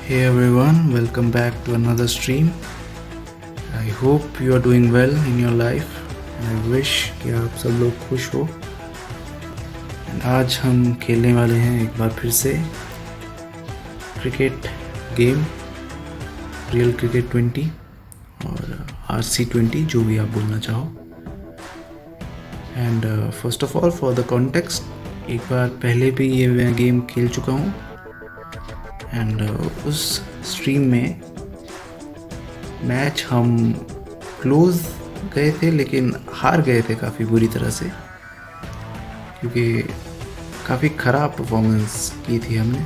Hey everyone, welcome back to another stream. I hope you are doing well in your life and I wish कि आप सब लोग खुश हो। And आज हम खेलने वाले हैं एक बार फिर से क्रिकेट गेम रियल क्रिकेट 20 और RC20 जो भी आप बोलना चाहो। And first of all for the context एक बार पहले भी ये मैं गेम खेल चुका हूँ एंड उस स्ट्रीम में मैच हम क्लोज गए थे लेकिन हार गए थे काफ़ी बुरी तरह से क्योंकि काफ़ी ख़राब परफॉर्मेंस की थी हमने।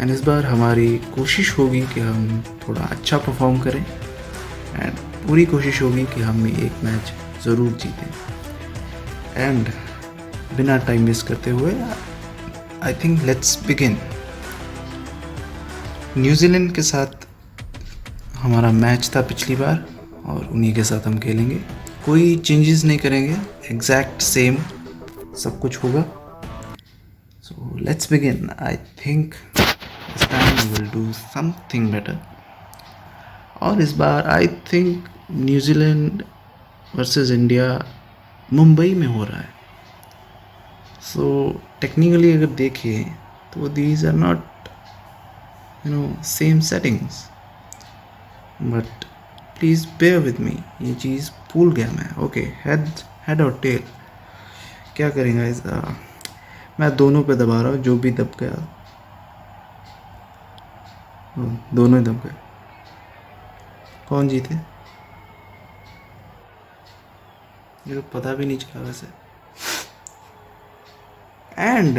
एंड इस बार हमारी कोशिश होगी कि हम थोड़ा अच्छा परफॉर्म करें एंड पूरी कोशिश होगी कि हम एक मैच ज़रूर जीतें। एंड बिना टाइम वेस्ट करते हुए I think let's begin. New Zealand के साथ हमारा मैच था पिछली बार और उन्हीं के साथ हम खेलेंगे। कोई चेंजेस नहीं करेंगे, एग्जैक्ट सेम सब कुछ होगा। So let's begin. I think this time we will do something better. और इस बार I think New Zealand versus India Mumbai में हो रहा है। सो टेक्निकली अगर देखें तो these are not same settings, but please bear with me. ये चीज़ भूल गया मैं। ओके, हेड और टेल क्या करेंगे गाइस? मैं दोनों पे दबा रहा हूँ, जो भी दब गया दोनों ही दब गए। कौन जीते ये तो पता भी नहीं चला वैसे। And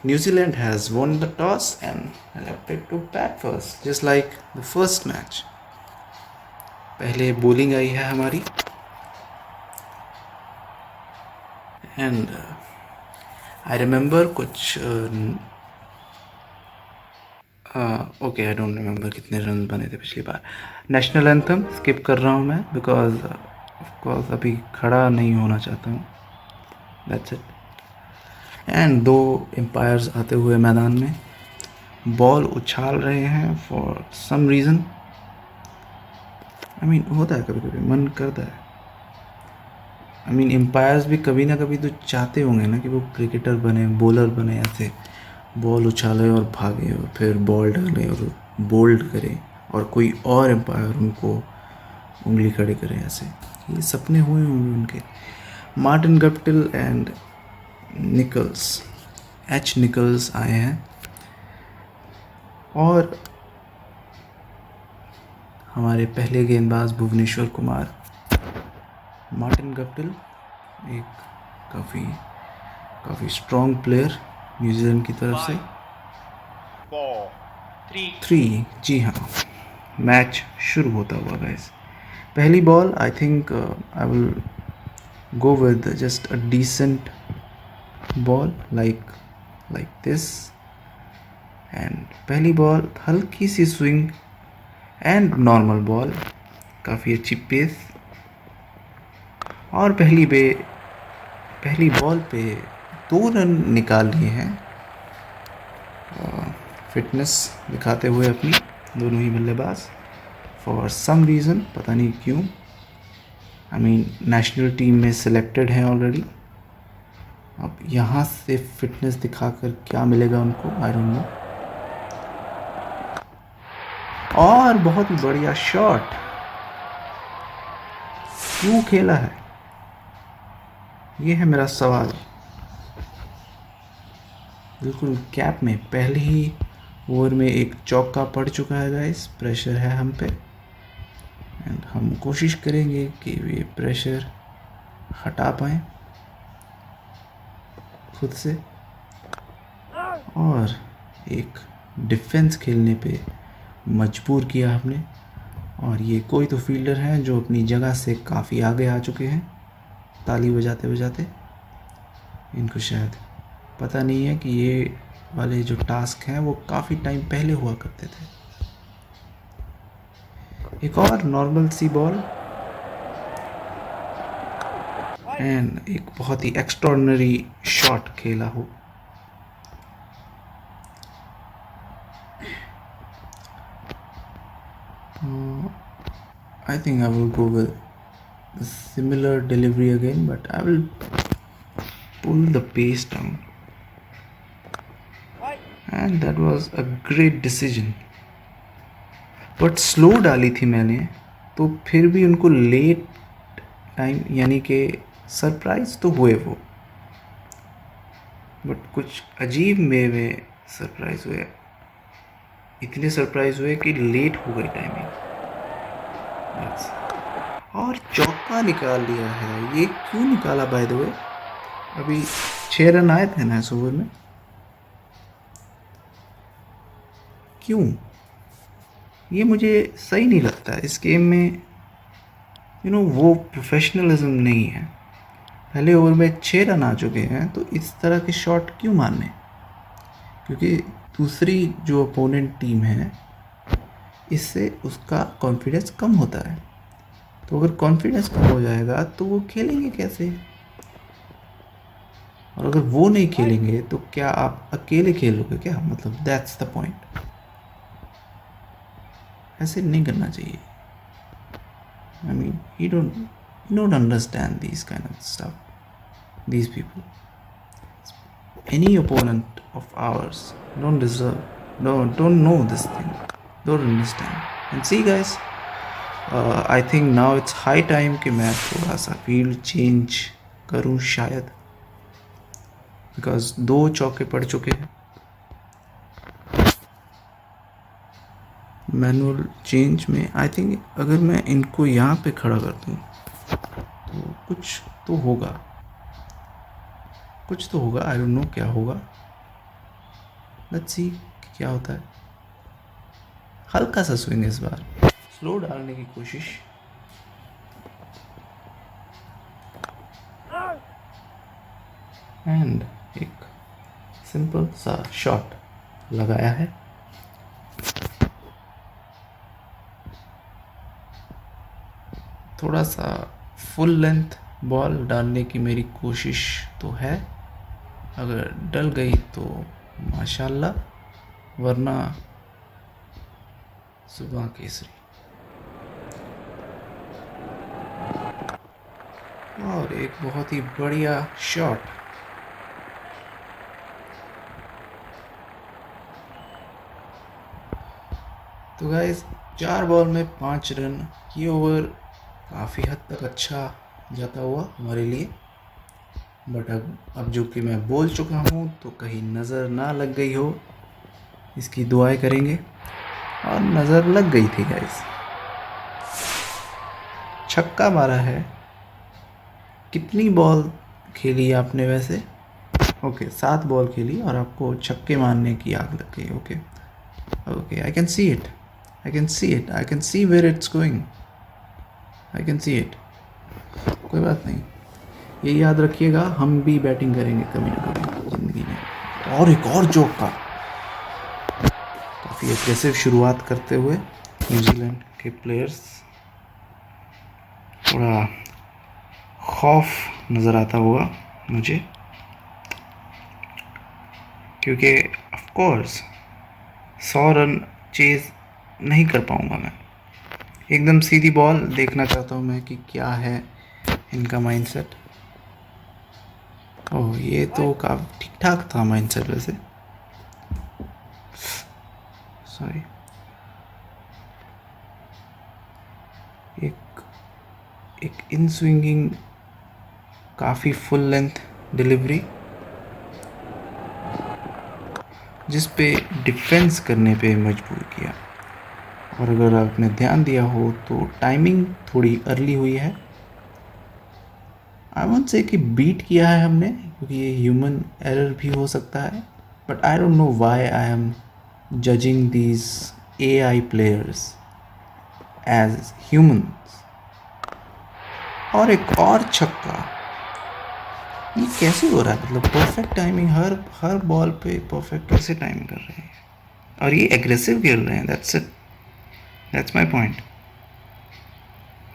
New Zealand has won the toss and elected to bat first, just like the first match. पहले बॉलिंग आई है हमारी एंड आई रिमेंबर कुछ ओके, आई डोंट रिमेंबर कितने रन बने थे पिछली बार। नेशनल एंथम स्किप कर रहा हूँ मैं बिकॉज ऑफकोर्स अभी खड़ा नहीं होना चाहता हूँ। That's it. एंड दो एम्पायर्स आते हुए मैदान में बॉल उछाल रहे हैं for some reason. I mean होता है कभी कभी, मन करता है। आई मीन एम्पायर्स भी कभी ना कभी तो चाहते होंगे ना कि वो क्रिकेटर बने, बॉलर बने, ऐसे बॉल उछाले और भागे और फिर बॉल डाले और बोल्ड करे और कोई और एम्पायर उनको उंगली खड़े करे। ऐसे ये सपने हुए होंगे उनके। Martin Guptill and Nicholls, Nicholls आए हैं और हमारे पहले गेंदबाज भुवनेश्वर कुमार। मार्टिन गप्टिल एक काफ़ी स्ट्रॉन्ग प्लेयर न्यूजीलैंड की तरफ से। 3 जी हाँ, मैच शुरू होता हुआ गाइस। पहली ball I think I will go with just a decent ball like this. And पहली बॉल हल्की सी स्विंग एंड नॉर्मल बॉल, काफ़ी अच्छी पेस। और पहली बॉल पे 2 रन निकाल लिए हैं, फिटनेस दिखाते हुए अपनी दोनों ही बल्लेबाज फॉर सम रीज़न, पता नहीं क्यों। आई मीन नेशनल टीम में सिलेक्टेड हैं ऑलरेडी। अब यहाँ से फिटनेस दिखाकर क्या मिलेगा उनको, आई डोंट नो। और बहुत ही बढ़िया शॉट, क्यों खेला है ये है मेरा सवाल। बिल्कुल कैप में पहले ही ओवर में एक चौका पड़ चुका है गाइस। प्रेशर है हम पे एंड हम कोशिश करेंगे कि ये प्रेशर हटा पाएँ खुद से और एक डिफेंस खेलने पे मजबूर किया हमने। और ये कोई तो फील्डर हैं जो अपनी जगह से काफ़ी आगे आ चुके हैं ताली बजाते बजाते। इनको शायद पता नहीं है कि ये वाले जो टास्क हैं वो काफ़ी टाइम पहले हुआ करते थे। एक और नॉर्मल सी बॉल एंड एक बहुत ही एक्स्ट्रॉर्डिनरी शॉट खेला हो। I think I will go with a similar delivery again, but I will pull the pace down. And that was a great decision. But slow डाली थी मैंने, तो फिर भी उनको लेट टाइम यानी कि सरप्राइज तो हुए वो, बट कुछ अजीब वे में सरप्राइज हुए, इतने सरप्राइज हुए कि लेट हो गई टाइमिंग। और चौका निकाल लिया है। ये क्यों निकाला बाय द वे? अभी 6 रन आए थे ना इस ओवर में, क्यों? ये मुझे सही नहीं लगता इस गेम में। वो प्रोफेशनलिज्म नहीं है। पहले ओवर में 6 रन आ चुके हैं, तो इस तरह के शॉट क्यों मारने? क्योंकि दूसरी जो अपोनेंट टीम है, इससे उसका कॉन्फिडेंस कम होता है। तो अगर कॉन्फिडेंस कम हो जाएगा तो वो खेलेंगे कैसे? और अगर वो नहीं खेलेंगे तो क्या आप अकेले खेलोगे क्या? मतलब दैट्स द पॉइंट। ऐसे नहीं करना चाहिए। I mean, you don't understand these kind of stuff. These people, any opponent of ours, don't deserve, don't know this thing, don't understand. And see, guys, I think now it's high time कि मैं थोड़ा सा field change करूँ शायद, because 2 चौके पड़ चुके हैं। मैनुअल चेंज में आई थिंक अगर मैं इनको यहाँ पे खड़ा कर दूँ तो कुछ तो होगा, कुछ तो होगा। आई डोंट नो क्या होगा, लेट्स सी क्या होता है। हल्का सा स्विंग इस बार, स्लो डालने की कोशिश। एंड एक सिंपल सा शॉट लगाया है। थोड़ा सा फुल लेंथ बॉल डालने की मेरी कोशिश तो है, अगर डल गई तो माशाल्लाह, वरना सुबह केसरी। और एक बहुत ही बढ़िया शॉट। तो गाइस 4 बॉल में 5 रन, ये ओवर काफ़ी हद तक अच्छा जाता हुआ हमारे लिए। बट अब जो कि मैं बोल चुका हूँ, तो कहीं नज़र ना लग गई हो, इसकी दुआएं करेंगे। और नज़र लग गई थी गाइस, छक्का मारा है। कितनी बॉल खेली आपने वैसे? ओके 7 बॉल खेली और आपको छक्के मारने की आग लग गई। Okay okay, I can see it, I can see it, I can see where it's going, I can see it. कोई बात नहीं, ये याद रखिएगा, हम भी बैटिंग करेंगे कभी ना कभी ज़िंदगी में। और एक और चौका, काफ़ी एग्रेसिव शुरुआत करते हुए न्यूजीलैंड के प्लेयर्स। थोड़ा खौफ नज़र आता होगा मुझे, क्योंकि ऑफ कोर्स 100 रन चेज नहीं कर पाऊँगा मैं। एकदम सीधी बॉल देखना चाहता हूँ मैं कि क्या है इनका माइंडसेट। ओह, ये तो काफ़ी ठीक ठाक था माइंडसेट वैसे। सॉरी, एक इन स्विंगिंग काफ़ी फुल लेंथ डिलीवरी, जिस पे डिफेंस करने पे मजबूर किया। और अगर आपने ध्यान दिया हो तो टाइमिंग थोड़ी अर्ली हुई है। आई वोंट से कि बीट किया है हमने, क्योंकि ये ह्यूमन एरर भी हो सकता है। But I don't know why I am judging these AI players as humans. और एक और छक्का, ये कैसे हो रहा है? मतलब परफेक्ट टाइमिंग, हर बॉल पे परफेक्ट कैसे टाइमिंग कर रहे हैं? और ये एग्रेसिव खेल रहे हैं। That's it, that's my point.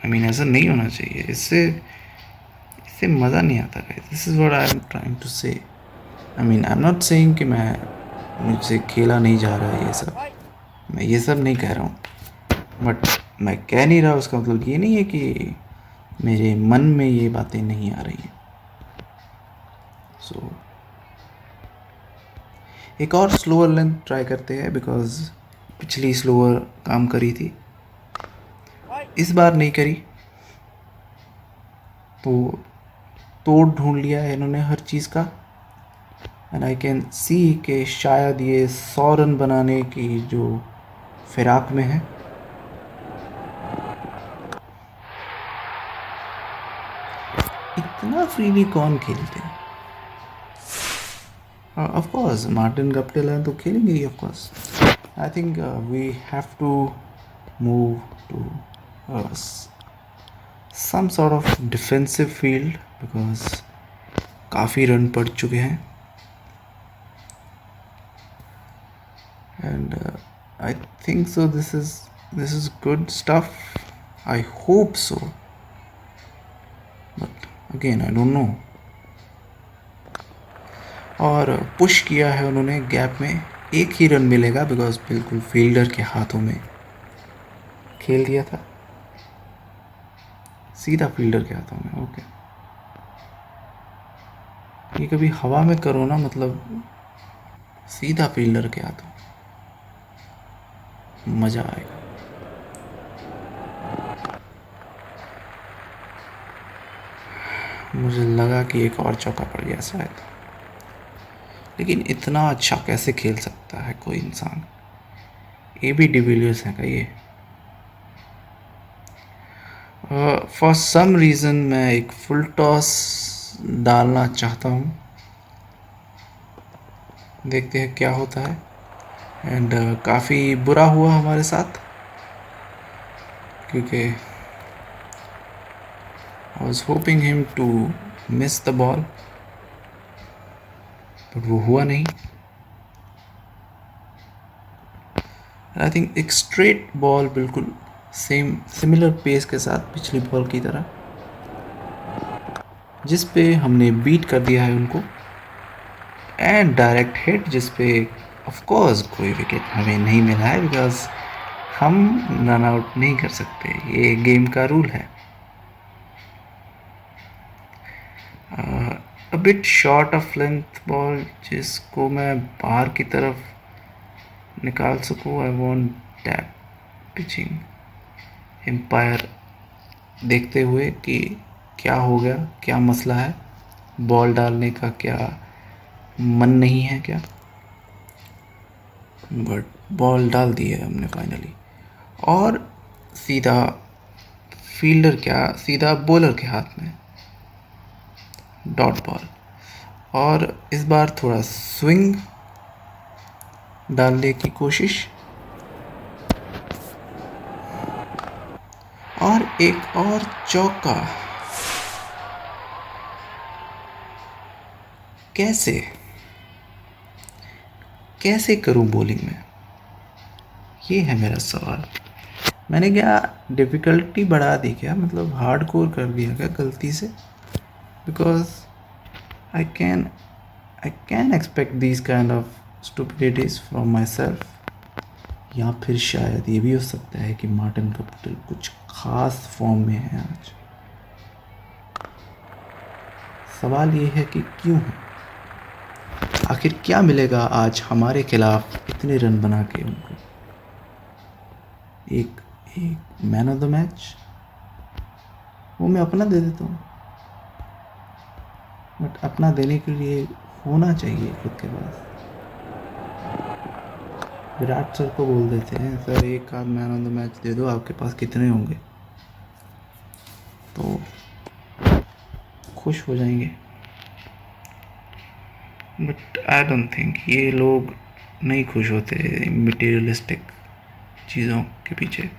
I mean ऐसा नहीं होना चाहिए, इससे मज़ा नहीं आता guys. This is what I am trying to say. I mean I am not saying कि मुझसे खेला नहीं जा रहा है ये सब, मैं ये सब नहीं कह रहा हूँ। बट मैं कह नहीं रहा, उसका मतलब ये नहीं है कि मेरे मन में ये बातें नहीं आ रही हैं। सो एक और स्लोअर लेंथ ट्राई करते हैं, बिकॉज पिछली स्लोअर काम करी थी, इस बार नहीं करी। तो तोड़ ढूंढ लिया है इन्होंने हर चीज़ का। एंड आई कैन सी कि शायद ये 100 रन बनाने की जो फिराक में है। इतना फ्रीली कौन खेलते हैं? ऑफ कोर्स मार्टिन गप्टिल हैं तो खेलेंगे ही, of course. I think we have to move to some sort of defensive field, because काफ़ी रन पड़ चुके हैं। And I think so this is good stuff, I hope so, but again I don't know. और push किया है उन्होंने gap में, एक ही रन मिलेगा बिकॉज बिल्कुल फील्डर के हाथों में खेल दिया था, सीधा फील्डर के हाथों में। ओके, ये कभी हवा में करो ना, मतलब सीधा फील्डर के हाथों, मज़ा आएगा। मुझे लगा कि एक और चौका पड़ गया शायद, लेकिन इतना अच्छा कैसे खेल सकता है कोई इंसान? AB डिविलियर्स है का ये? फॉर सम रीज़न मैं एक फुल टॉस डालना चाहता हूँ, देखते हैं क्या होता है। एंड काफ़ी बुरा हुआ हमारे साथ, क्योंकि I was hoping him to miss the ball, but वो हुआ नहीं। आई थिंक एक स्ट्रेट बॉल बिल्कुल सिमिलर पेस के साथ पिछली बॉल की तरह, जिस पे हमने बीट कर दिया है उनको, एंड डायरेक्ट हिट, जिस पे ऑफ कोर्स कोई विकेट हमें नहीं मिला है, बिकॉज हम रन आउट नहीं कर सकते, ये गेम का रूल है। A bit short of length ball, जिसको मैं बाहर की तरफ निकाल सकूँ। I want tap pitching. Umpire देखते हुए कि क्या हो गया, क्या मसला है, बॉल डालने का क्या मन नहीं है क्या? बट बॉल डाल दी है हमने फाइनली, और सीधा फील्डर क्या, सीधा बॉलर के हाथ में डॉट बॉल। और इस बार थोड़ा स्विंग डालने की कोशिश, और एक और चौका। कैसे कैसे करूं बॉलिंग में, ये है मेरा सवाल। मैंने क्या डिफ़िकल्टी बढ़ा दी क्या, मतलब हार्ड कोर कर दिया क्या गलती से? Because I can expect this kind of stupidities from myself. या फिर शायद ये भी हो सकता है कि मार्टिन गप्टिल कुछ खास फॉर्म में है आज। सवाल ये है कि क्यों है, आखिर क्या मिलेगा आज हमारे खिलाफ इतने रन बना के उनको? एक मैन ऑफ द मैच वो मैं अपना दे देता हूँ, बट अपना देने के लिए होना चाहिए खुद के पास। विराट सर को बोल देते हैं, सर एक आध मैन ऑफ द मैच दे दो, आपके पास कितने होंगे? तो खुश हो जाएंगे। बट आई डोंट थिंक, ये लोग नहीं खुश होते मटेरियलिस्टिक चीज़ों के पीछे।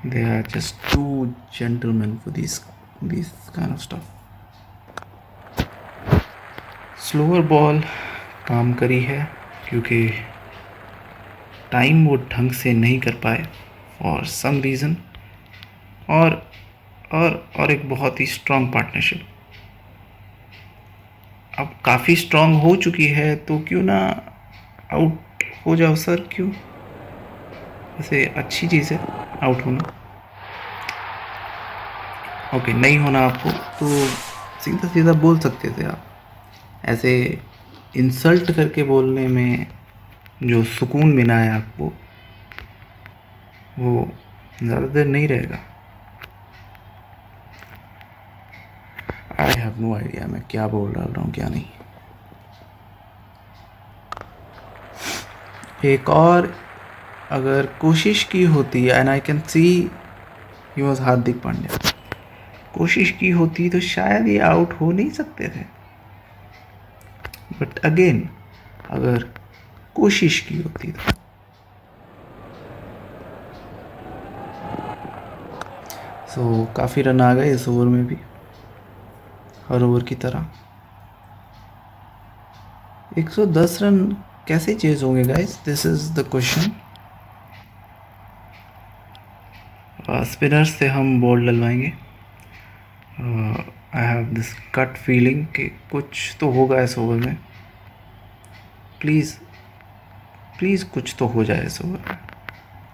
They are just to gentleman for this kind of stuff. Slower ball काम करी है, क्योंकि टाइम वो ढंग से नहीं कर पाए फॉर सम रीज़न। और एक बहुत ही स्ट्रॉन्ग पार्टनरशिप अब काफ़ी स्ट्रॉन्ग हो चुकी है, तो क्यों ना आउट हो जाओ सर, क्यों? वैसे अच्छी चीज़ है आउट होना। ओके, नहीं होना आपको तो सीधा सीधा बोल सकते थे आप। ऐसे इंसल्ट करके बोलने में जो सुकून मिला है आपको, वो ज़्यादा देर नहीं रहेगा। आई हैव नो आइडिया मैं क्या बोल रहा हूँ क्या नहीं। एक और अगर कोशिश की होती, and I can see he was Hardik Pandya, कोशिश की होती तो शायद ये आउट हो नहीं सकते थे। बट अगेन अगर कोशिश की होती तो काफ़ी रन आ गए इस ओवर में भी, हर ओवर की तरह। 110 रन कैसे चेज होंगे guys, this is the question. Spinners से हम बॉल डलवाएंगे। I have this gut feeling कि कुछ तो होगा इस ओवर में। प्लीज़ प्लीज़ कुछ तो हो जाए इस ओवर में,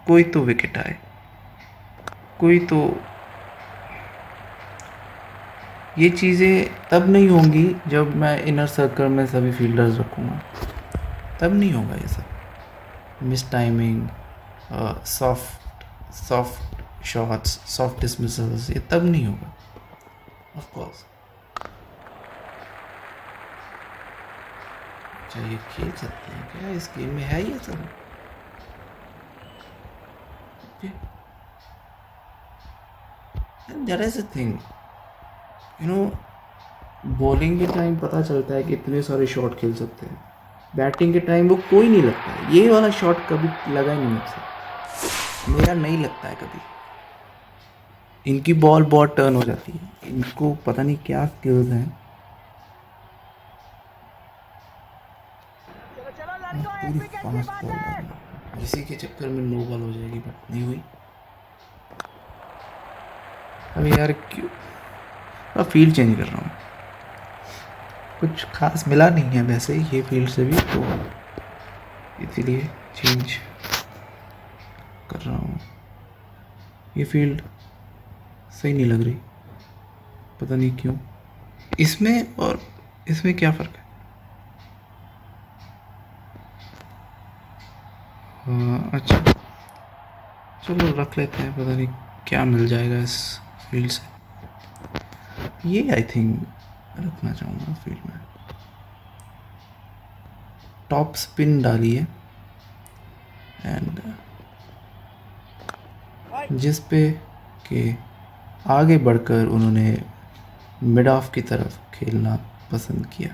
कोई तो विकेट आए, कोई तो। ये चीज़ें तब नहीं होंगी जब मैं इनर सर्कल में सभी फील्डर्स रखूँगा, तब नहीं होगा ये सब। Miss timing, soft soft shots, soft dismissals, ये तब नहीं होगा ऑफ कोर्स। अच्छा, ये खेल सकते हैं क्या इस गेम में, है ये सब? That is a thing, you know, bowling के टाइम पता चलता है कि इतने सारे शॉट खेल सकते हैं, बैटिंग के टाइम वो कोई नहीं लगता है। ये वाला शॉट कभी लगा ही नहीं मुझसे, मेरा नहीं लगता है कभी। इनकी बॉल बहुत टर्न हो जाती है, इनको पता नहीं क्या स्किल्स हैं। पूरी फास्ट बॉल डालना, इसी के चक्कर में नो बॉल हो जाएगी, बट नहीं हुई। अभी यार क्यों, अब फील्ड चेंज कर रहा हूँ, कुछ खास मिला नहीं है वैसे ये फील्ड से भी, तो इसीलिए चेंज कर रहा हूँ। ये फील्ड सही नहीं लग रही, पता नहीं क्यों। इसमें और इसमें क्या फ़र्क है? हाँ अच्छा, चलो रख लेते हैं, पता नहीं क्या मिल जाएगा इस फील्ड से। ये आई थिंक रखना चाहूँगा फील्ड में। टॉप स्पिन डाली है, एंड जिस पे कि आगे बढ़कर उन्होंने मिड ऑफ की तरफ खेलना पसंद किया,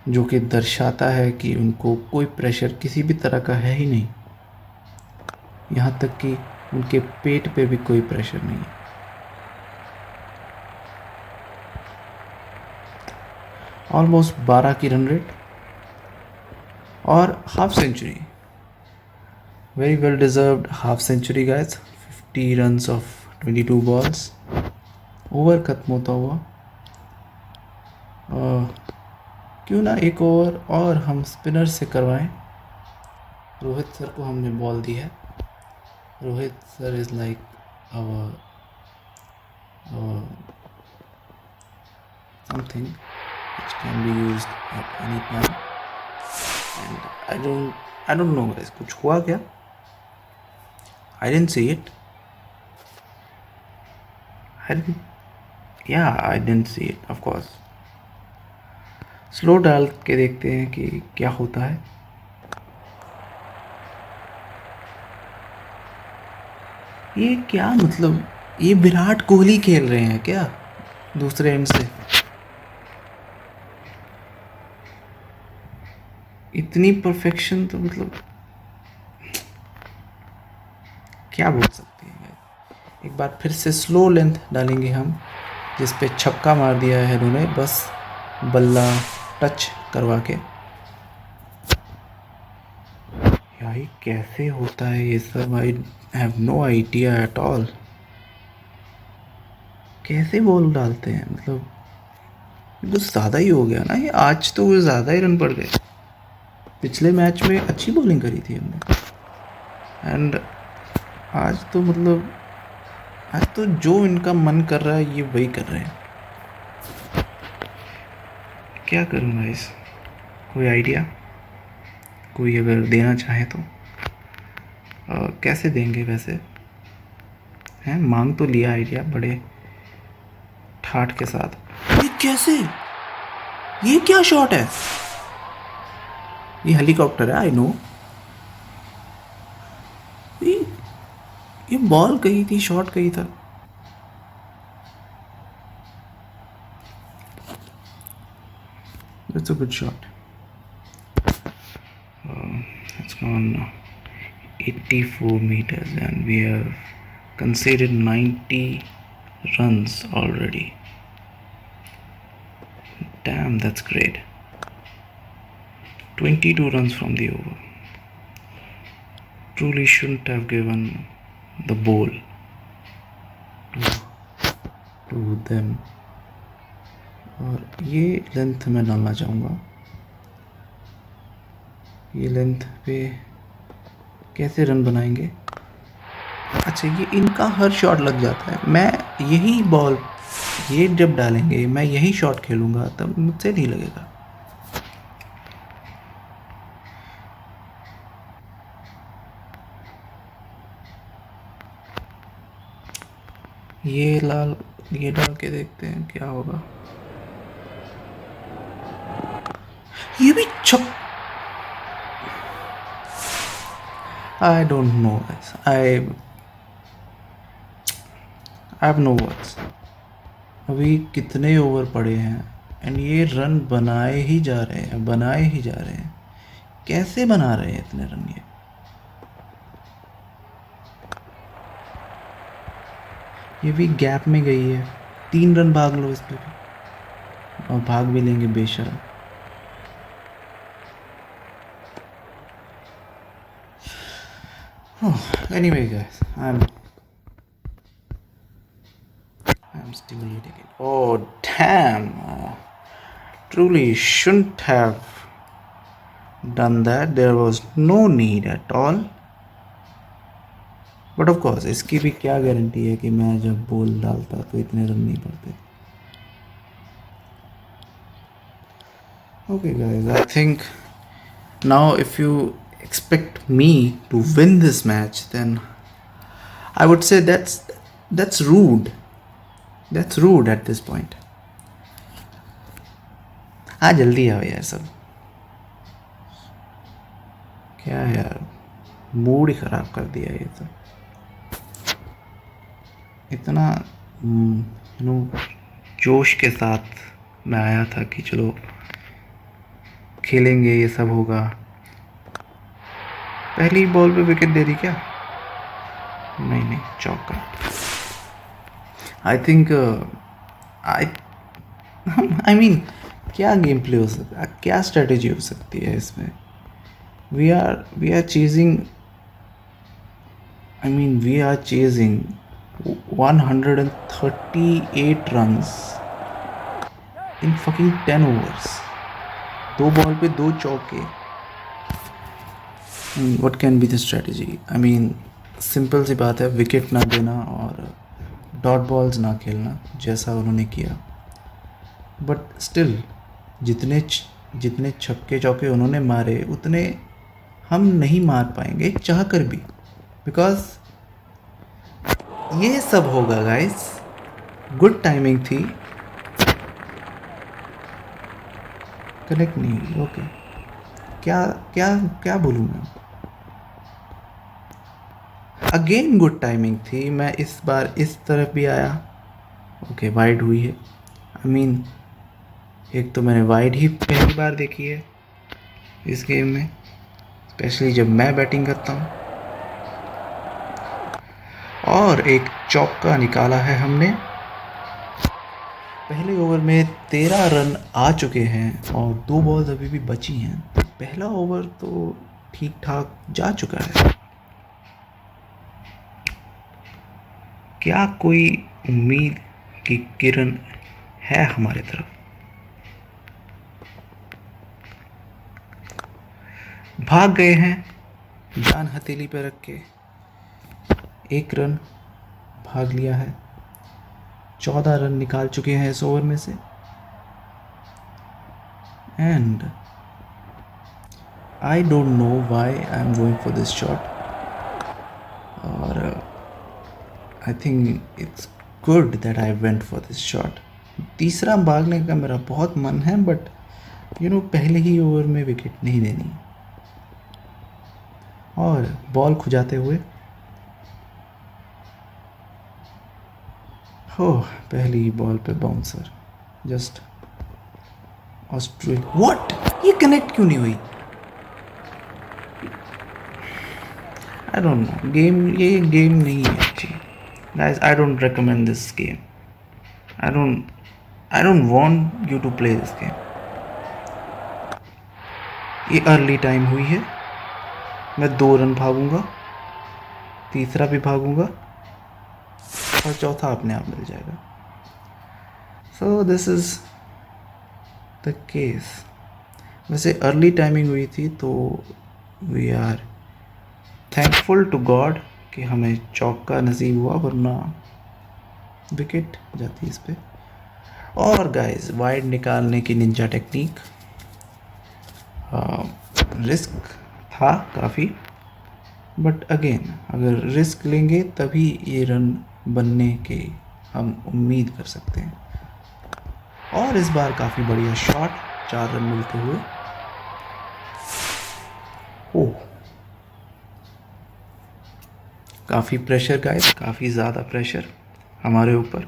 जो कि दर्शाता है कि उनको कोई प्रेशर किसी भी तरह का है ही नहीं, यहाँ तक कि उनके पेट पे भी कोई प्रेशर नहीं है। ऑलमोस्ट 12 की रन रेट और half century, very well deserved half century guys. 50 runs of 22 balls. Over खत्म होता हुआ, क्यों ना एक ओवर और हम स्पिनर से करवाएं। रोहित सर को हमने बॉल दी है। Rohit sir is like our something which can be used at any time, and I don't know guys, कुछ हुआ क्या? I didn't see it. I didn't see it of course. Slow डाल के देखते हैं कि क्या होता है। ये क्या मतलब, ये विराट कोहली खेल रहे हैं क्या दूसरे एंड से? इतनी परफेक्शन तो मतलब क्या बोल सकते हैं। एक बार फिर से स्लो लेंथ डालेंगे हम, जिस पे छक्का मार दिया है इन्होंने, बस बल्ला टच करवा के। यार ये कैसे होता है ये सब, I have no idea at all. कैसे बॉल डालते हैं, मतलब कुछ ज़्यादा ही हो गया ना ये। आज तो वो ज़्यादा ही रन पड़ गए। पिछले मैच में अच्छी बॉलिंग करी थी हमने। एंड आज तो मतलब आज तो जो इनका मन कर रहा है ये वही कर रहे हैं। क्या करूँ गाइस, कोई आइडिया, कोई अगर देना चाहे तो कैसे देंगे वैसे? हैं, मांग तो लिया आइडिया बड़े ठाठ के साथ। ये कैसे, ये क्या शॉट है? ये हेलीकॉप्टर है, आई नो। ये बॉल कही थी, शॉट कही था। That's a good shot. It's gone 84 meters and we have conceded 90 runs already. Damn, that's great. 22 runs from the over. Truly shouldn't have given the ball to them. और ये length मैं डालना चाहूँगा। ये लेंथ पे कैसे रन बनाएंगे? अच्छा, ये इनका हर शॉट लग जाता है। मैं यही बॉल, ये जब डालेंगे मैं यही शॉट खेलूँगा तब मुझसे नहीं लगेगा। ये लाल, ये डाल के देखते हैं क्या होगा। ये भी छक। I don't know, I have no words. अभी कितने ओवर पड़े हैं एंड ये रन बनाए ही जा रहे हैं, बनाए ही जा रहे हैं। कैसे बना रहे हैं इतने रन? ये भी गैप में गई है। 3 रन भाग लो इस पे भी, और भाग भी लेंगे बेशरम। Anyway guys, I'm stimulating it. Oh damn, truly shouldn't have done that. There was no need at all. But of course, इसकी भी क्या गारंटी है कि मैं जब बॉल डालता तो इतने रन नहीं पड़ते। Okay guys, I think now if you expect me to win this match, then I would say that's rude. That's rude at this point. हाँ, जल्दी आओ यार सब। क्या यार, मूड ही ख़राब कर दिया ये तो। इतना जोश के साथ मैं आया था कि चलो खेलेंगे, ये सब होगा। पहली बॉल पे विकेट दे दी क्या? नहीं, चौका। आई थिंक आई मीन क्या गेम प्ले हो सकता है, क्या स्ट्रेटेजी हो सकती है इसमें? We are chasing, I mean we are chasing 138 runs in fucking 10 overs. 2 ball पे 2 चौके। What can be the strategy? I mean simple सी बात है, विकेट ना देना और डॉट बॉल्स ना खेलना जैसा उन्होंने किया। बट स्टिल जितने छक्के चौके उन्होंने मारे उतने हम नहीं मार पाएंगे चाह कर भी, बिकॉज ये सब होगा गाइस। गुड टाइमिंग थी, कनेक्ट नहीं हुई। ओके, क्या क्या क्या बोलूँ मैं? अगेन गुड टाइमिंग थी। मैं इस बार इस तरफ भी आया। ओके, वाइड हुई है। आई मीन एक तो मैंने वाइड ही पहली बार देखी है इस गेम में, स्पेशली जब मैं बैटिंग करता हूँ। और एक चौका निकाला है हमने। पहले ओवर में 13 रन आ चुके हैं और 2 बॉल्स अभी भी बची हैं। तो पहला ओवर तो ठीक ठाक जा चुका है। क्या कोई उम्मीद की किरण है हमारे तरफ? भाग गए हैं जान हथेली पे रख के 1 रन भाग लिया है। 14 रन निकाल चुके हैं इस ओवर में से। And I don't know why I am going for this shot, और I think it's good that I went for this shot. तीसरा भागने का मेरा बहुत मन है, बट पहले ही ओवर में विकेट नहीं देनी। और बॉल खुजाते हुए हो, पहली बॉल पे बाउंसर, जस्ट ऑस्ट्रेलिया। व्हाट, ये कनेक्ट क्यों नहीं हुई? आई डोंट नो, ये गेम नहीं है अच्छी guys. I don't recommend this game. I don't want you to play this game. ये अर्ली टाइम हुई है। मैं 2 रन भागूंगा, तीसरा भी भागूंगा, और चौथा अपने आप मिल जाएगा। So this is the case. वैसे अर्ली टाइमिंग हुई थी, तो we are thankful to God कि हमें चौका नसीब हुआ, वरना विकेट जाती इस पे। और गाइस, वाइड निकालने की निंजा टेक्निक, रिस्क था काफ़ी, बट अगेन अगर रिस्क लेंगे तभी ये रन बनने के हम उम्मीद कर सकते हैं। और इस बार काफ़ी बढ़िया शॉट, 4 रन मिलते हुए। ओह, काफ़ी प्रेशर गाइस, काफ़ी ज़्यादा प्रेशर हमारे ऊपर।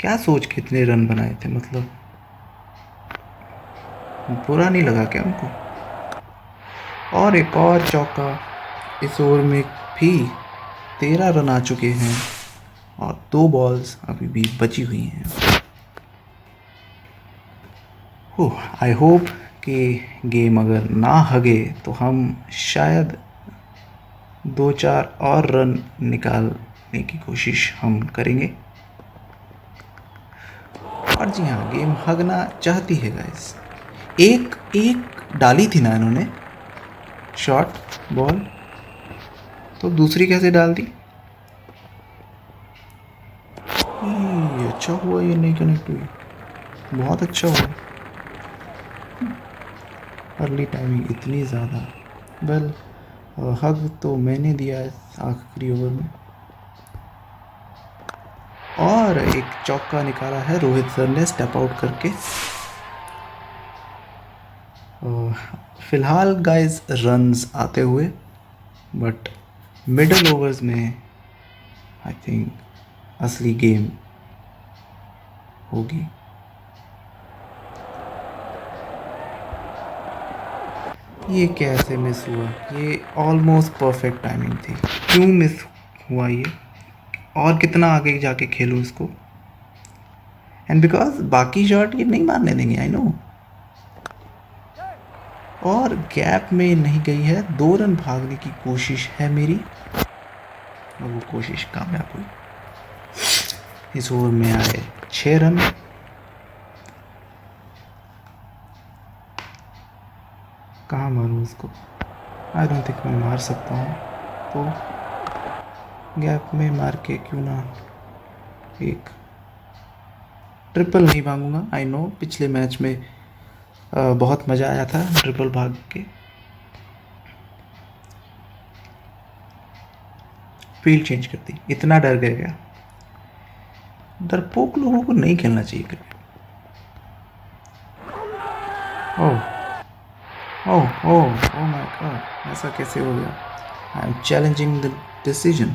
क्या सोच के इतने रन बनाए थे, मतलब बुरा नहीं लगा क्या हमको? और एक और चौका इस ओवर में भी। 13 रन आ चुके हैं और 2 बॉल्स अभी भी बची हुई हैं। आई होप कि गेम अगर ना हगे तो हम शायद 2-4 और रन निकालने की कोशिश हम करेंगे। और जी हाँ, गेम हगना चाहती है गाइस। एक डाली थी ना इन्होंने शॉट बॉल, तो दूसरी कैसे डाल दी? ये अच्छा हुआ ये नहीं कनेक्ट हुई, बहुत अच्छा हुआ। अर्ली टाइमिंग इतनी ज़्यादा। वेल, हग तो मैंने दिया है आखिरी ओवर में। और एक चौका निकाला है रोहित सर ने स्टेप आउट करके। फिलहाल गाइस रन्स आते हुए, बट मिडल ओवर्स में आई थिंक असली गेम होगी। ये कैसे मिस हुआ? ये ऑलमोस्ट परफेक्ट टाइमिंग थी, क्यों मिस हुआ ये? और कितना आगे जाके खेलूँ इसको? एंड बिकॉज बाकी शॉट ये नहीं मारने देंगे, आई नो। और गैप में नहीं गई है, 2 रन भागने की कोशिश है मेरी, और वो कोशिश कामयाब हुई। इस ओवर में आए 6 रन। कहाँ मारूँ इसको? आई डोंट थिंक मैं मार सकता हूँ, तो गैप में मार के क्यों ना एक ट्रिपल नहीं भागूंगा। आई नो पिछले मैच में बहुत मज़ा आया था ट्रिपल भाग के। फील्ड चेंज कर दी, इतना डर गया क्या? डरपोक लोगों को नहीं खेलना चाहिए cricket. Oh oh oh oh my God, ऐसा कैसे हो गया? I am challenging the decision.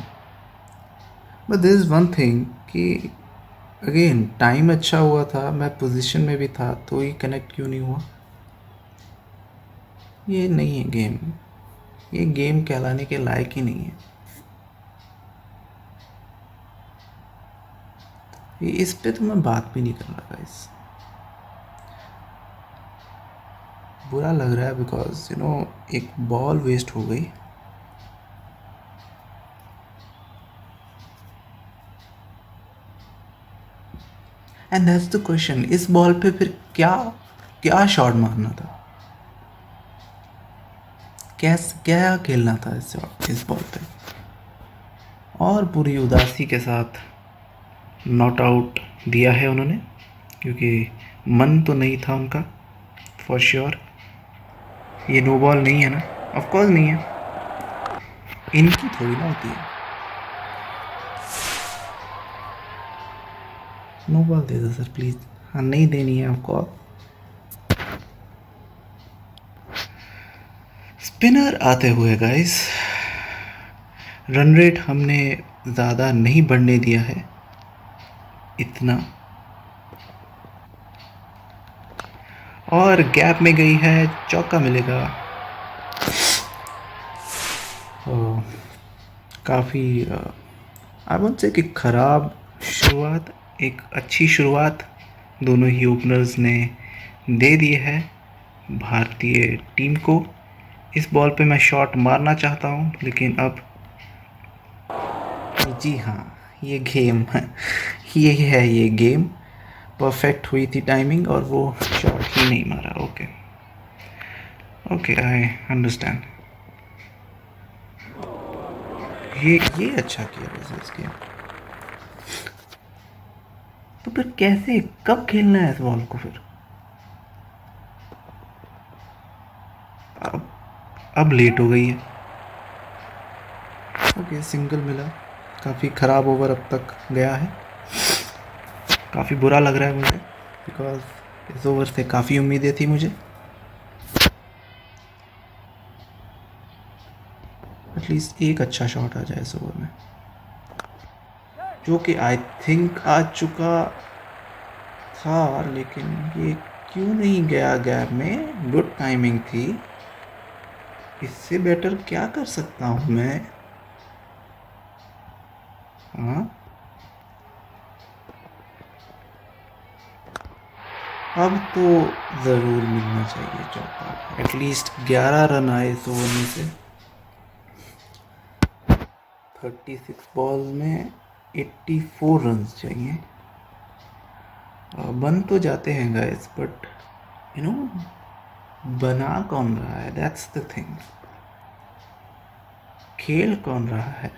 But this is one thing कि अगेन टाइम अच्छा हुआ था, मैं पोजीशन में भी था, तो ये कनेक्ट क्यों नहीं हुआ? ये नहीं है गेम, ये गेम कहलाने के लायक ही नहीं है। ये इस पे तो मैं बात भी नहीं कर रहा गाइस। बुरा लग रहा है बिकॉज एक बॉल वेस्ट हो गई। एंड दैट्स द क्वेश्चन, इस बॉल पे फिर क्या क्या शॉट मारना था? कैसे क्या खेलना था इस बॉल पे, और पूरी उदासी के साथ नॉट आउट दिया है उन्होंने, क्योंकि मन तो नहीं था उनका फॉर श्योर। ये नो बॉल नहीं है ना, ऑफ कोर्स नहीं है, इनकी थोड़ी ना होती है। नो बॉल दे दो सर प्लीज़। हाँ, नहीं देनी है आपको। स्पिनर आते हुए गाइस, रन रेट हमने ज़्यादा नहीं बढ़ने दिया है इतना, और गैप में गई है, चौका मिलेगा। काफ़ी आई वोंट से कि ख़राब शुरुआत, एक अच्छी शुरुआत दोनों ही ओपनर्स ने दे दी है भारतीय टीम को। इस बॉल पे मैं शॉट मारना चाहता हूँ, लेकिन अब जी हाँ, ये गेम है, ये गेम परफेक्ट हुई थी टाइमिंग, और वो शॉट ही नहीं मारा। Okay okay, I understand. ये अच्छा किया वैसे इस गेम। तो फिर कैसे, कब खेलना है इस बॉल को फिर? अब लेट हो गई है। ओके, सिंगल मिला। काफ़ी ख़राब ओवर अब तक गया है, काफ़ी बुरा लग रहा है मुझे, बिकॉज इस ओवर से काफ़ी उम्मीदें थी मुझे। एटलीस्ट एक अच्छा शॉट आ जाए इस ओवर में, जो कि आई थिंक आ चुका था, लेकिन ये क्यों नहीं गया गैप में? गुड टाइमिंग थी, इससे बेटर क्या कर सकता हूँ मैं? हाँ, अब तो ज़रूर मिलना चाहिए चौका। एटलीस्ट 11 रन आए इस ओवर में से। 36 बॉल में 84 रन चाहिए। बन तो जाते हैं गाइस, बट यू नो बना कौन रहा है? That's the thing. खेल कौन रहा है,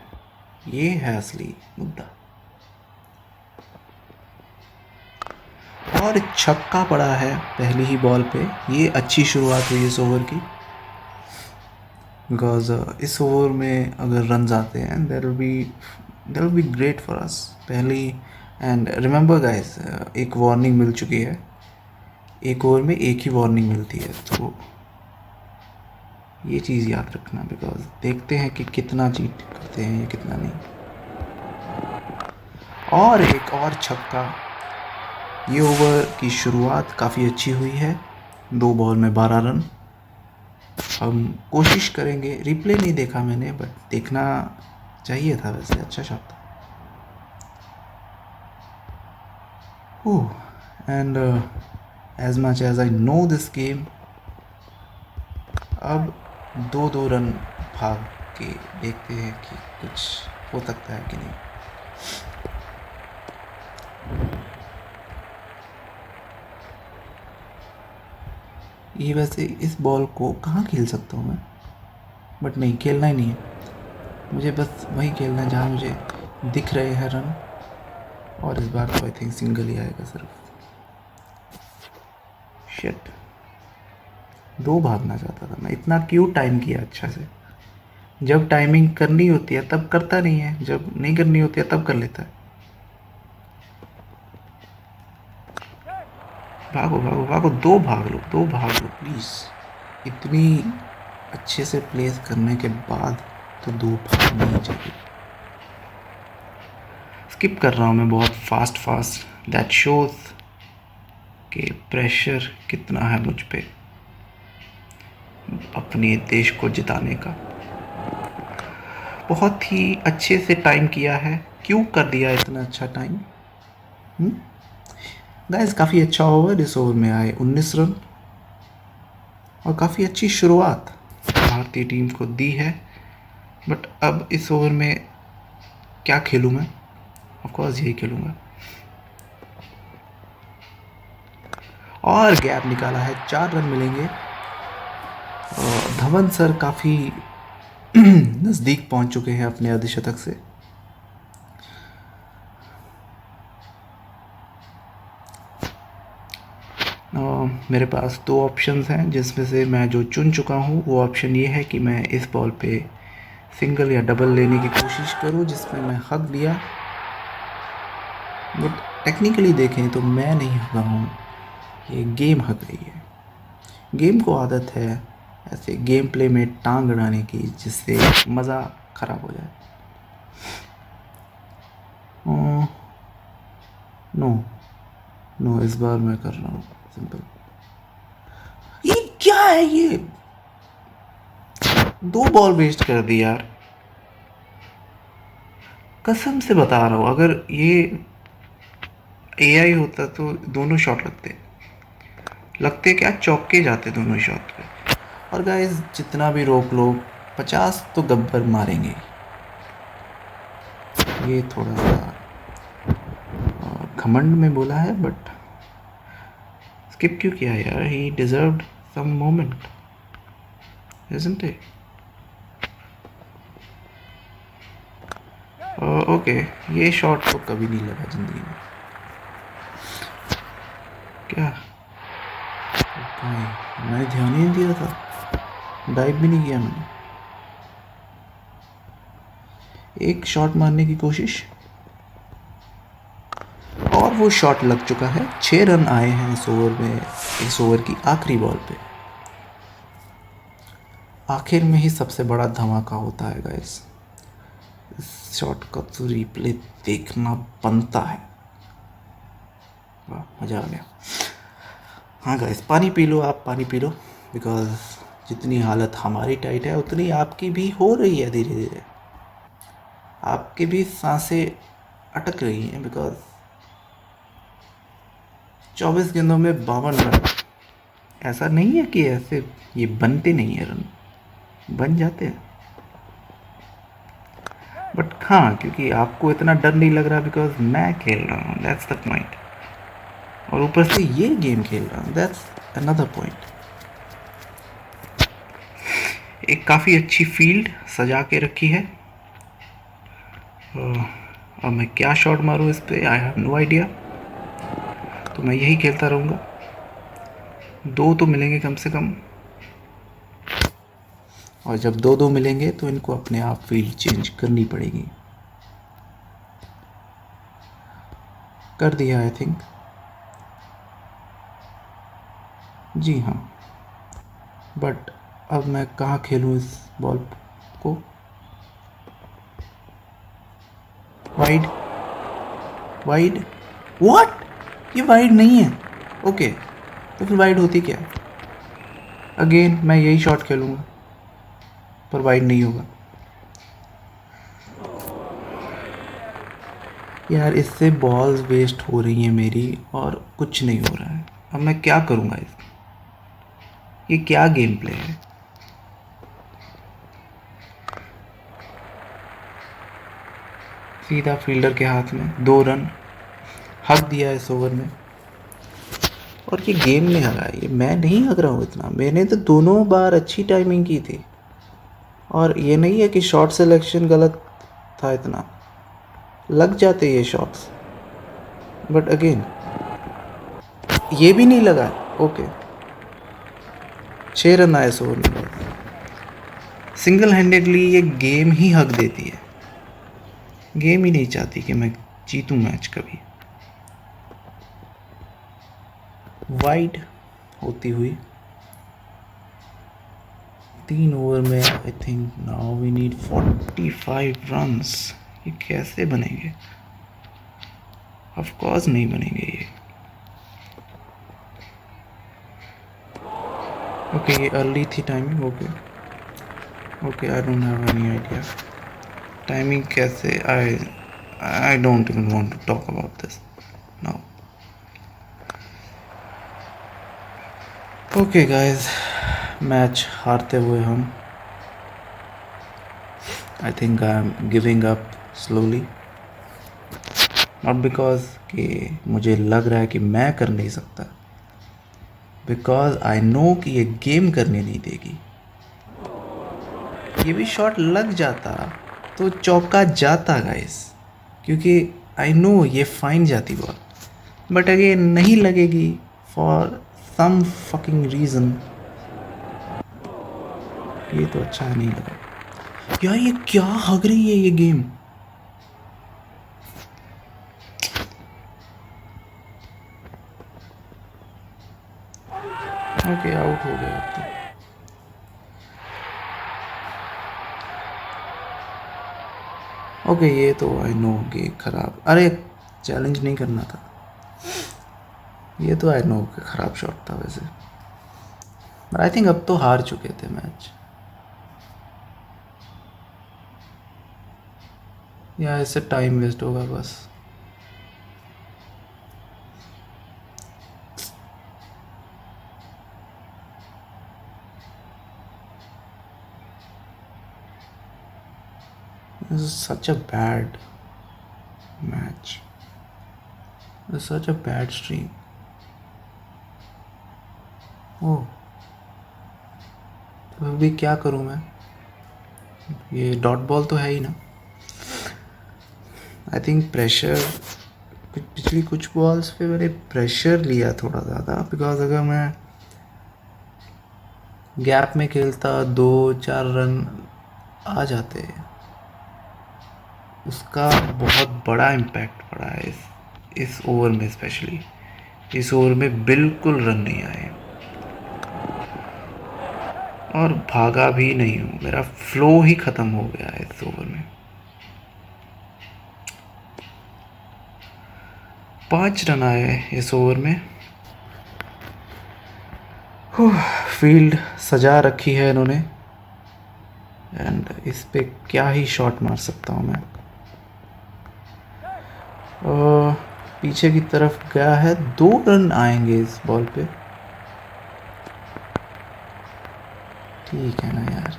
ये है असली मुद्दा। और छक्का पड़ा है पहली ही बॉल पे। ये अच्छी शुरुआत हुई इस ओवर की, बिकॉज इस ओवर में अगर रन आते हैं there will be great for us पहली। एंड रिमेंबर गाइस, एक वार्निंग मिल चुकी है, एक ओवर में एक ही वार्निंग मिलती है, तो ये चीज़ याद रखना, बिकॉज देखते हैं कि कितना चीट करते हैं या कितना नहीं। और एक और छक्का। ये ओवर की शुरुआत काफ़ी अच्छी हुई है, 2 बॉल में 12 रन। हम कोशिश करेंगे, रिप्ले नहीं देखा मैंने, बट देखना चाहिए था वैसे, अच्छा शॉट था। And as much as I know this game, अब 2-2 रन भाग के देखते हैं कि कुछ हो सकता है कि नहीं। ये वैसे इस बॉल को कहाँ खेल सकता हूँ मैं, बट नहीं, खेलना ही नहीं है मुझे, बस वही खेलना है जहाँ मुझे दिख रहे हैं रन, और इस बार तो आई थिंक सिंगल ही आएगा सिर्फ। शिट, 2 भागना चाहता था मैं, इतना क्यों टाइम किया अच्छा से? जब टाइमिंग करनी होती है तब करता नहीं है, जब नहीं करनी होती है तब कर लेता है। भागो भागो भागो, 2 भाग लो, 2 भाग लो प्लीज़। इतनी अच्छे से प्लेस करने के बाद तो 2 भागना ही चाहिए। स्किप कर रहा हूँ मैं बहुत फास्ट। दैट शोज कि प्रेशर कितना है मुझ पे अपने देश को जिताने का। बहुत ही अच्छे से टाइम किया है, क्यों कर दिया इतना अच्छा टाइम? गाइस, काफ़ी अच्छा ओवर, इस ओवर में आए 19 रन, और काफ़ी अच्छी शुरुआत भारतीय टीम को दी है। बट अब इस ओवर में क्या खेलूँ मैं? ऑफकोर्स यही खेलूँगा। और गैप निकाला है, 4 रन मिलेंगे। धवन सर काफ़ी नज़दीक पहुंच चुके हैं अपने अर्धशतक से। मेरे पास दो ऑप्शंस हैं जिसमें से मैं जो चुन चुका हूँ वो ऑप्शन ये है कि मैं इस बॉल पे सिंगल या डबल लेने की कोशिश करूँ, जिसमें मैं हक दिया। बट टेक्निकली देखें तो मैं नहीं हका हूँ, ये गेम हक रही है। गेम को आदत है ऐसे गेम प्ले में टांग अड़ाने की, जिससे मज़ा ख़राब हो जाए। नो नो, इस बार मैं कर रहा हूँ सिंपल। ये क्या है, ये 2 बॉल वेस्ट कर दी यार, कसम से बता रहा हूँ। अगर ये एआई होता तो दोनों शॉट लगते क्या, चौके जाते दोनों शॉट पे। और गाइस जितना भी रोक लो 50 तो गब्बर मारेंगे। ये थोड़ा सा घमंड में बोला है, बट स्किप क्यों किया यार, he deserved some moment, isn't it? Okay, ये शॉट तो कभी नहीं लगा जिंदगी में। क्या भाई, मैंने ध्यान ही नहीं दिया था, डाइव भी नहीं किया मैंने। एक शॉट मारने की कोशिश और वो शॉट लग चुका है। 6 रन आए हैं इस ओवर में, इस ओवर की आखिरी बॉल पे। आखिर में ही सबसे बड़ा धमाका होता है गाइस। इस शॉट का तो रिप्ले देखना बनता है। वाह, मज़ा आ गया। हाँ गाइस, पानी पी लो, आप पानी पी लो, बिकॉज जितनी हालत हमारी टाइट है उतनी आपकी भी हो रही है धीरे धीरे। आपकी भी सांसें अटक रही हैं, बिकॉज 24 गेंदों में 52 रन। ऐसा नहीं है कि ऐसे ये बनते नहीं है रन, बन जाते हैं। बट हाँ, क्योंकि आपको इतना डर नहीं लग रहा बिकॉज मैं खेल रहा हूँ, दैट्स द पॉइंट। और ऊपर से ये गेम खेल रहा हूँ, दैट्स अनदर पॉइंट। एक काफ़ी अच्छी फील्ड सजा के रखी है। अब मैं क्या शॉट मारूँ इस पे, आई हैव नो आइडिया। तो मैं यही खेलता रहूँगा, 2 तो मिलेंगे कम से कम। और जब 2-2 मिलेंगे तो इनको अपने आप फील्ड चेंज करनी पड़ेगी। कर दिया आई थिंक, जी हाँ। बट अब मैं कहाँ खेलूँ इस बॉल को? Wide, wide, what? ये वाइड नहीं है। ओके, तो फिर वाइड होती क्या? अगेन मैं यही शॉट खेलूँगा, पर वाइड नहीं होगा यार। इससे बॉल्स वेस्ट हो रही हैं मेरी और कुछ नहीं हो रहा है। अब मैं क्या करूँगा इसका? ये क्या गेम प्ले है? सीधा फील्डर के हाथ में, 2 रन हक दिया इस ओवर में। और ये गेम ने हरा है, ये मैं नहीं हक रहा हूँ इतना। मैंने तो दोनों बार अच्छी टाइमिंग की थी, और ये नहीं है कि शॉट सिलेक्शन गलत था, इतना लग जाते ये शॉट्स। बट अगेन ये भी नहीं लगा। ओके, 6 रन आए इस ओवर में। सिंगल हैंडेडली ये गेम ही हक देती है। गेम ही नहीं चाहती कि मैं जीतूं मैच कभी। वाइड होती हुई 3 ओवर में I think now we need 45 runs. ये कैसे बनेंगे? ऑफ कोर्स नहीं बनेंगे ये। ओके, ये अर्ली थी timing. Okay okay, I don't have any idea timing कैसे। I don't even want to talk about this now. Okay guys, match हारते हुए हम, I think I am giving up slowly. Not because कि मुझे लग रहा है कि मैं कर नहीं सकता, बिकॉज आई नो कि ये गेम करने नहीं देगी। ये भी शॉट लग जाता तो चौका जाता गाइस, क्योंकि आई नो ये फाइन जाती बॉल, बट अगेन नहीं लगेगी फॉर सम फकिंग रीज़न। ये तो अच्छा नहीं लगा यार, ये क्या हग रही है ये गेम। ओके आउट हो गया अब तो। ओके ये तो आई नो कि खराब, अरे चैलेंज नहीं करना था, ये तो आई नो कि खराब शॉट था वैसे, बट आई थिंक अब तो हार चुके थे मैच, या इससे टाइम वेस्ट होगा बस। This is such a bad match. This is such a bad stream. ओह, तो अभी क्या करूँ मैं? ये डॉट बॉल तो है ही ना। आई थिंक प्रेशर, पिछली कुछ बॉल्स पे मैंने प्रेशर लिया थोड़ा ज़्यादा, बिकॉज अगर मैं गैप में खेलता 2-4 रन आ जाते, उसका बहुत बड़ा इम्पैक्ट पड़ा है इस ओवर में। स्पेशली इस ओवर में बिल्कुल रन नहीं आए और भागा भी नहीं हूँ, मेरा फ्लो ही ख़त्म हो गया है इस ओवर में। 5 रन आए इस ओवर में। फील्ड सजा रखी है इन्होंने, एंड इस पे क्या ही शॉट मार सकता हूँ मैं। पीछे की तरफ गया है, 2 रन आएंगे इस बॉल पे। ठीक है ना यार,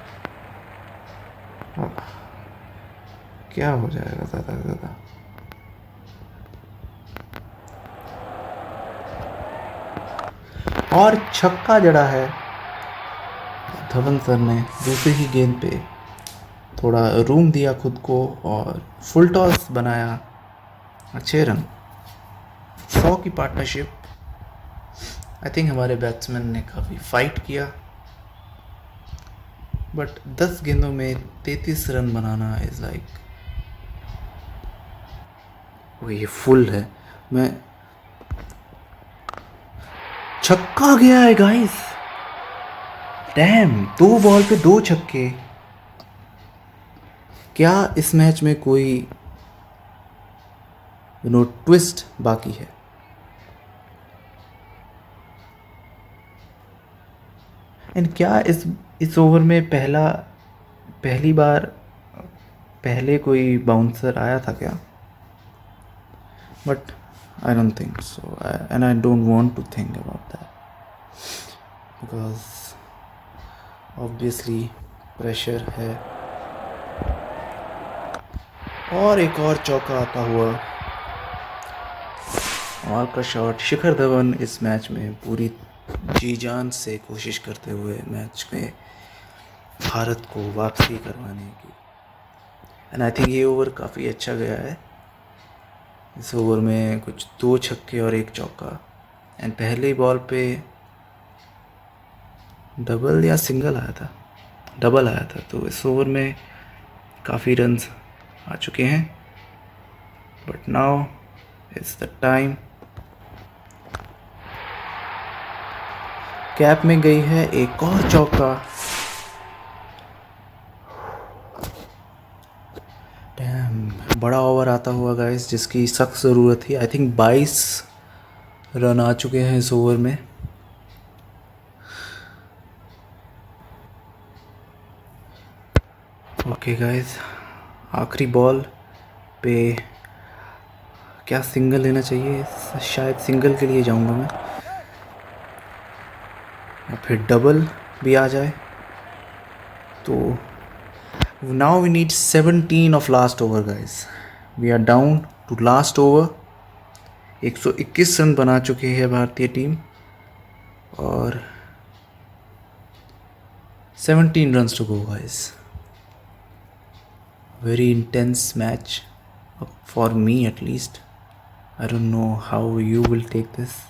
क्या हो जाएगा ज़्यादा से ज़्यादा। और छक्का जड़ा है धवन सर ने दूसरी ही गेंद पे, थोड़ा रूम दिया खुद को और फुल टॉस बनाया। अच्छे रन, 100 की पार्टनरशिप। आई थिंक हमारे बैट्समैन ने काफ़ी फाइट किया, बट 10 गेंदों में 33 रन बनाना इज़ लाइक, वो ये फुल है। मैं छक्का गया है गाइस, डैम, 2 बॉल पे 2 छक्के। क्या इस मैच में कोई ट्विस्ट बाकी है? एंड क्या इस ओवर में पहली बार पहले कोई बाउंसर आया था क्या? But I don't think so, and I don't want to think about that because obviously pressure है। और एक और चौका आता हुआ, और का शॉट। शिखर धवन इस मैच में पूरी जी जान से कोशिश करते हुए मैच में भारत को वापसी करवाने की, एंड आई थिंक ये ओवर काफ़ी अच्छा गया है। इस ओवर में कुछ 2 छक्के और 1 चौका, एंड पहले बॉल पे डबल या सिंगल आया था, डबल आया था। तो इस ओवर में काफ़ी रन्स आ चुके हैं, but now it's the time. Cap में गई है एक और चौका। बड़ा ओवर आता हुआ गाइस, जिसकी सख्त ज़रूरत थी। आई थिंक 22 रन आ चुके हैं इस ओवर में। ओके गाइस, आखिरी बॉल पे क्या सिंगल लेना चाहिए? शायद सिंगल के लिए जाऊंगा मैं, या फिर डबल भी आ जाए तो। Now we need 17 of last over guys. We are down to last over. 121 run बना चुकी है भारतीय टीम और 17 runs to go guys. very intense match for me at least. I don't know how you will take this.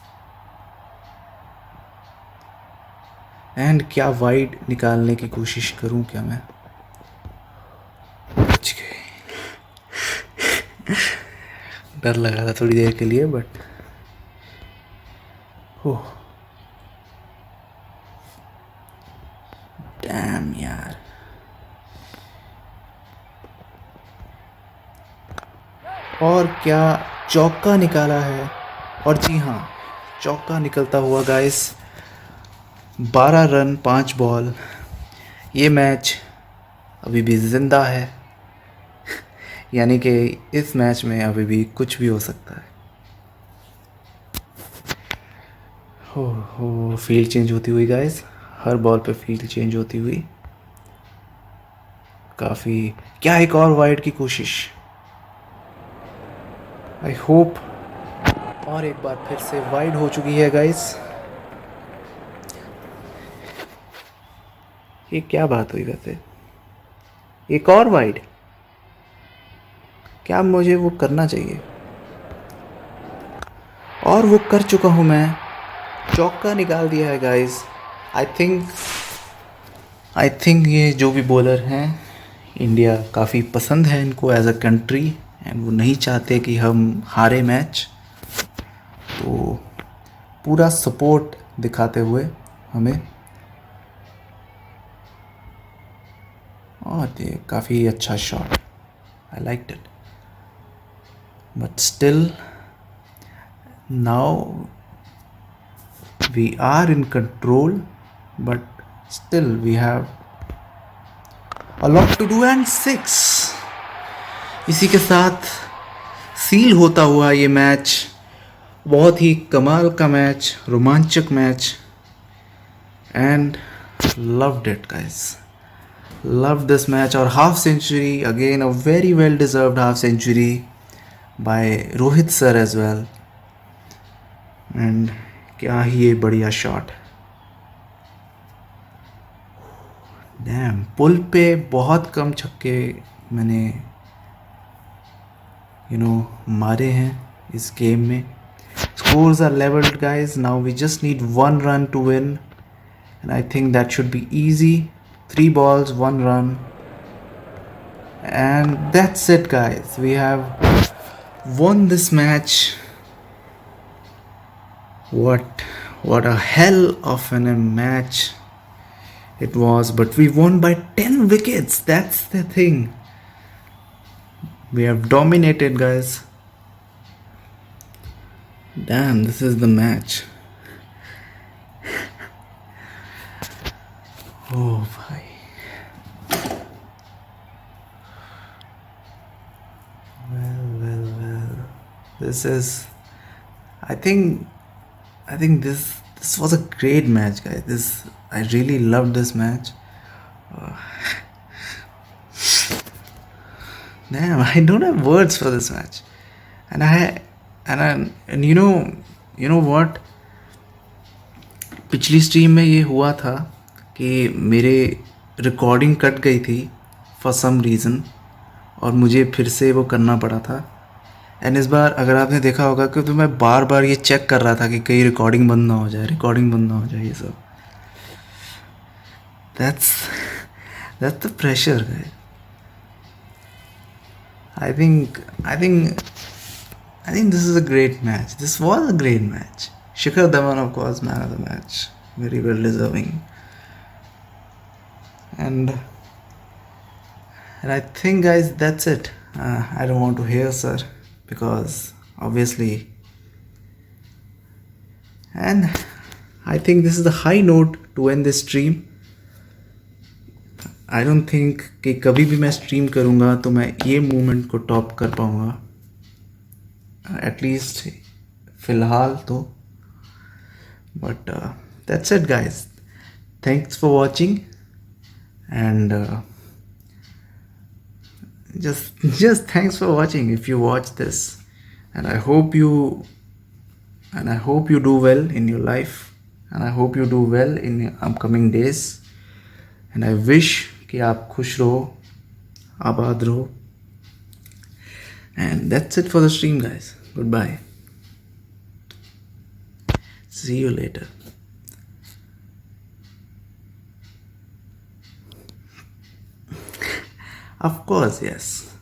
And क्या wide निकालने की कोशिश करूं क्या मैं? बच गए. डर लगा था थोड़ी देर के लिए बट ओह डैम यार. और क्या चौका निकाला है. और जी हाँ, चौका निकलता हुआ गाइस. 12 run 5 ball. ये मैच अभी भी ज़िंदा है. यानी कि इस मैच में अभी भी कुछ भी हो सकता है. हो फील्ड चेंज होती हुई गाइस. हर बॉल पे फील्ड चेंज होती हुई. काफ़ी. क्या एक और वाइड की कोशिश. I hope. और एक बार फिर से वाइड हो चुकी है गाइस. ये क्या बात हुई वैसे. एक और वाइड. क्या मुझे वो करना चाहिए. और वो कर चुका हूँ मैं. चौका निकाल दिया है गाइस. आई थिंक ये जो भी बॉलर हैं इंडिया काफ़ी पसंद है इनको एज अ कंट्री. एंड वो नहीं चाहते कि हम हारे मैच. तो पूरा सपोर्ट दिखाते हुए हमें. और ये काफ़ी अच्छा shot. I liked it. But still now we are in control, but still we have a lot to do. And 6. इसी के साथ सील होता हुआ ये मैच. बहुत ही कमाल का मैच, रोमांचक match. And loved it guys. Loved this match. और half century again, a very well deserved half century by Rohit sir as well. And क्या ही ये बढ़िया शॉट. डैम. पुल पे बहुत कम छक्के मैंने मारे हैं इस गेम में. Scores are levelled guys. Now we just need 1 run to win and I think that should be easy. 3 balls 1 run and that's it guys. We have won this match. What a hell of a match it was, but we won by 10 wickets. That's the thing. We have dominated guys. Damn, this is the match. Oh bhai. Well. This is, I think this was a great match guys. I really loved this match. Damn, I don't have words for this match. And you know what, पिछली stream में ये हुआ था कि मेरे recording cut गई थी for some reason और मुझे फिर से वो करना पड़ा था. एंड इस बार अगर आपने देखा होगा कि तो मैं बार बार ये चेक कर रहा था कि कहीं रिकॉर्डिंग बंद ना हो जाए ये सब. That's the pressure. I think this is a great match. This was a great match. Shikhar Dhawan, of course, man of the match. Very well deserving. And I think guys that's it. I don't want to hear sir because obviously, and I think this is the high note to end this stream. I don't think कि कभी भी मैं stream करूँगा तो मैं ये moment को top कर पाऊँगा. एटलीस्ट फ़िलहाल तो. But that's it guys. Thanks for watching and just thanks for watching if you watch this. And I hope you do well in your life. And I hope you do well in upcoming days. And I wish कि आप खुश रहो, आबाद रहो. And that's it for the stream, guys. Goodbye. See you later. Of course, yes.